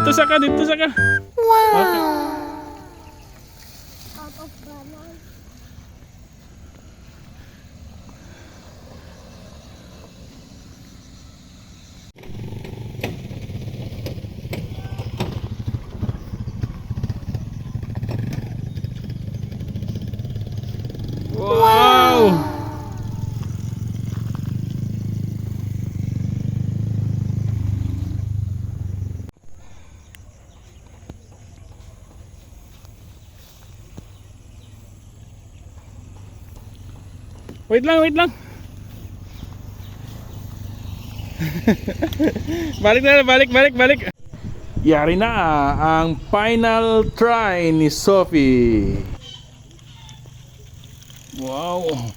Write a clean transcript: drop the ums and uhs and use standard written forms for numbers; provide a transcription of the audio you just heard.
Dito sa ka, dito sa ka. Wow. Okay. Out of balance. Wow. Wait lang, wait lang. Balik na, balik. Yari na ang final try ni Sophie. Wow.